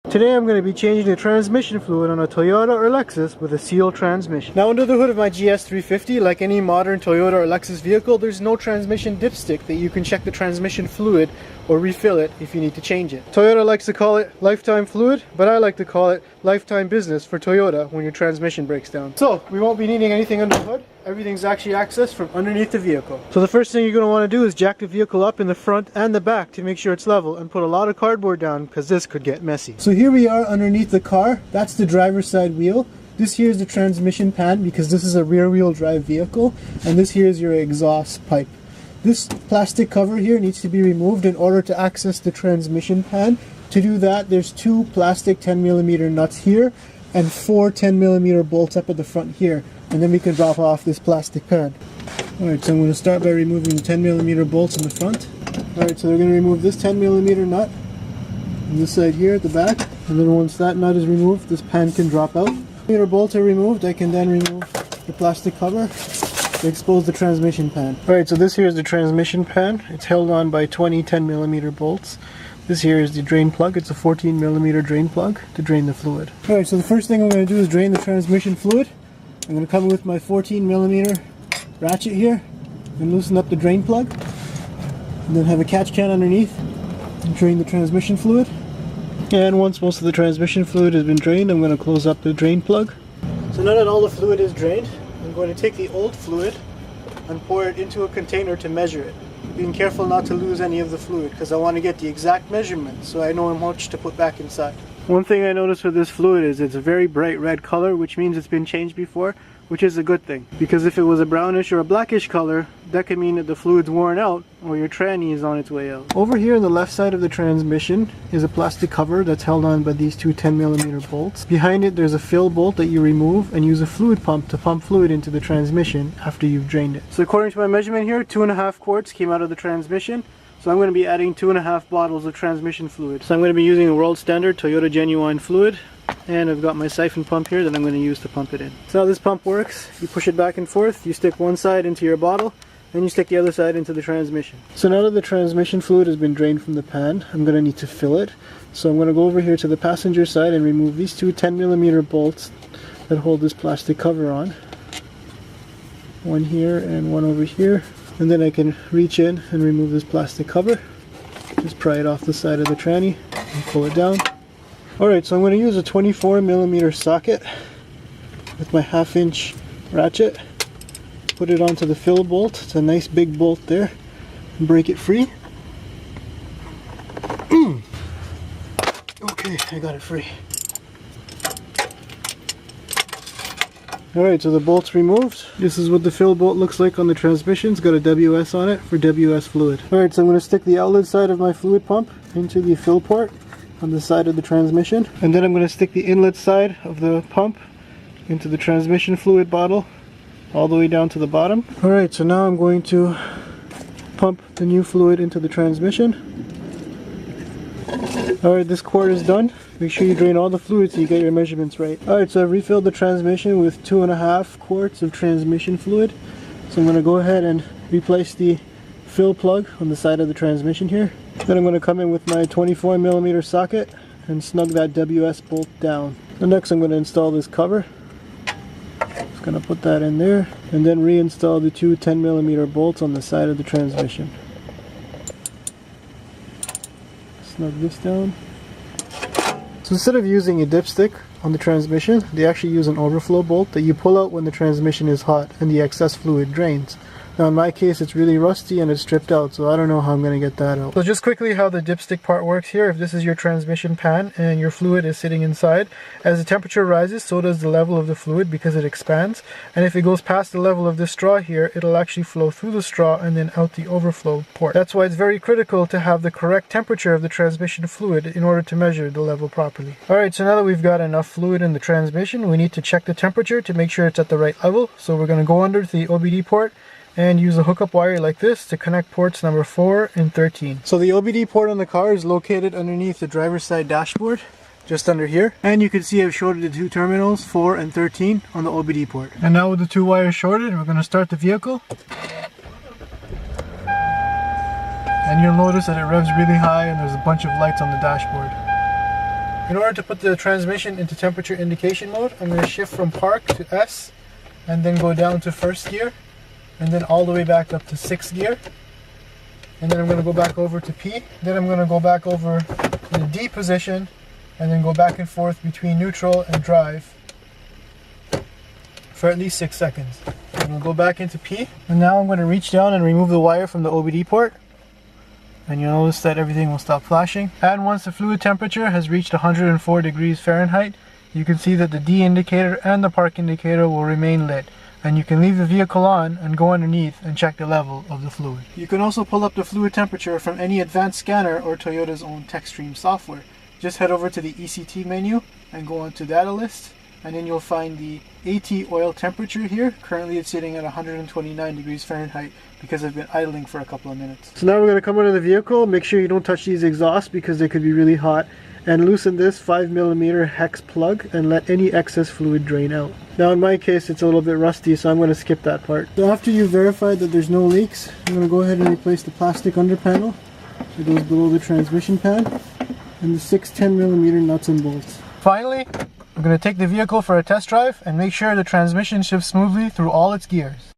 Today I'm going to be changing the transmission fluid on a Toyota or Lexus with a sealed transmission. Now under the hood of my GS350, like any modern Toyota or Lexus vehicle, there's no transmission dipstick that you can check the transmission fluid or refill it if you need to change it. Toyota likes to call it lifetime fluid, but I like to call it lifetime business for Toyota when your transmission breaks down. So we won't be needing anything under the hood. Everything's actually accessed from underneath the vehicle. So the first thing you're going to want to do is jack the vehicle up in the front and the back to make sure it's level, and put a lot of cardboard down because this could get messy. So here we are underneath the car. That's the driver's side wheel. This here is the transmission pan because this is a rear wheel drive vehicle, and this here is your exhaust pipe. This plastic cover here needs to be removed in order to access the transmission pan. To do that, there's two plastic 10mm nuts here and four 10mm bolts up at the front here, and then we can drop off this plastic pan. Alright, so I'm going to start by removing the 10mm bolts in the front. Alright, so we're going to remove this 10mm nut on this side here at the back, and then once that nut is removed, this pan can drop out. When bolts are removed, I can then remove the plastic cover to expose the transmission pan. Alright, so this here is the transmission pan. It's held on by 20 10mm bolts. This here is the drain plug. It's a 14mm drain plug to drain the fluid. Alright, so the first thing I'm going to do is drain the transmission fluid. I'm going to come with my 14mm ratchet here and loosen up the drain plug, and then have a catch can underneath and drain the transmission fluid. And once most of the transmission fluid has been drained, I'm going to close up the drain plug. So now that all the fluid is drained, I'm going to take the old fluid and pour it into a container to measure it. Being careful not to lose any of the fluid because I want to get the exact measurement so I know how much to put back inside. One thing I noticed with this fluid is it's a very bright red color, which means it's been changed before, which is a good thing. Because if it was a brownish or a blackish color, that could mean that the fluid's worn out or your tranny is on its way out. Over here on the left side of the transmission is a plastic cover that's held on by these two 10mm bolts. Behind it there's a fill bolt that you remove and use a fluid pump to pump fluid into the transmission after you've drained it. So according to my measurement here, 2.5 quarts came out of the transmission. So I'm going to be adding 2.5 bottles of transmission fluid. So I'm going to be using a world standard Toyota Genuine fluid, and I've got my siphon pump here that I'm going to use to pump it in. So how this pump works, you push it back and forth, you stick one side into your bottle, then you stick the other side into the transmission. So now that the transmission fluid has been drained from the pan, I'm going to need to fill it. So I'm going to go over here to the passenger side and remove these two 10mm bolts that hold this plastic cover on. One here and one over here. And then I can reach in and remove this plastic cover. Just pry it off the side of the tranny and pull it down. Alright, so I'm going to use a 24mm socket with my 1/2" ratchet. Put it onto the fill bolt. It's a nice big bolt there. And break it free. Okay, I got it free. Alright, so the bolt's removed. This is what the fill bolt looks like on the transmission. It's got a WS on it for WS fluid. Alright, so I'm going to stick the outlet side of my fluid pump into the fill port on the side of the transmission. And then I'm going to stick the inlet side of the pump into the transmission fluid bottle all the way down to the bottom. Alright, so now I'm going to pump the new fluid into the transmission. Alright, this quart is done. Make sure you drain all the fluid so you get your measurements right. Alright, so I've refilled the transmission with 2.5 quarts of transmission fluid. So I'm going to go ahead and replace the fill plug on the side of the transmission here. Then I'm going to come in with my 24mm socket and snug that WS bolt down. And next I'm going to install this cover. Just going to put that in there and then reinstall the two 10mm bolts on the side of the transmission. Snug this down. So instead of using a dipstick on the transmission, they actually use an overflow bolt that you pull out when the transmission is hot and the excess fluid drains. Now in my case it's really rusty and it's stripped out, so I don't know how I'm going to get that out. So just quickly how the dipstick part works here. If this is your transmission pan and your fluid is sitting inside, as the temperature rises so does the level of the fluid because it expands, and if it goes past the level of this straw here, it'll actually flow through the straw and then out the overflow port. That's why it's very critical to have the correct temperature of the transmission fluid in order to measure the level properly. Alright, so now that we've got enough fluid in the transmission, we need to check the temperature to make sure it's at the right level. So we're going to go under the OBD port and use a hookup wire like this to connect ports number 4 and 13. So the OBD port on the car is located underneath the driver's side dashboard, just under here. And you can see I've shorted the two terminals, 4 and 13, on the OBD port. And now with the two wires shorted, we're going to start the vehicle. And you'll notice that it revs really high and there's a bunch of lights on the dashboard. In order to put the transmission into temperature indication mode, I'm going to shift from park to S and then go down to first gear and then all the way back up to sixth gear. And then I'm going to go back over to P. Then I'm going to go back over to the D position and then go back and forth between neutral and drive for at least 6 seconds. I'm going to go back into P. And now I'm going to reach down and remove the wire from the OBD port. And you'll notice that everything will stop flashing. And once the fluid temperature has reached 104 degrees Fahrenheit, you can see that the D indicator and the park indicator will remain lit. And you can leave the vehicle on and go underneath and check the level of the fluid. You can also pull up the fluid temperature from any advanced scanner or Toyota's own TechStream software. Just head over to the ECT menu and go on to data list, and then you'll find the AT oil temperature here. Currently it's sitting at 129 degrees Fahrenheit because I've been idling for a couple of minutes. So now we're going to come under the vehicle. Make sure you don't touch these exhausts because they could be really hot. And loosen this 5mm hex plug and let any excess fluid drain out. Now in my case it's a little bit rusty, so I'm going to skip that part. So after you've verified that there's no leaks, I'm going to go ahead and replace the plastic under panel that goes below the transmission pad and the 6 10mm nuts and bolts. Finally, I'm going to take the vehicle for a test drive and make sure the transmission shifts smoothly through all its gears.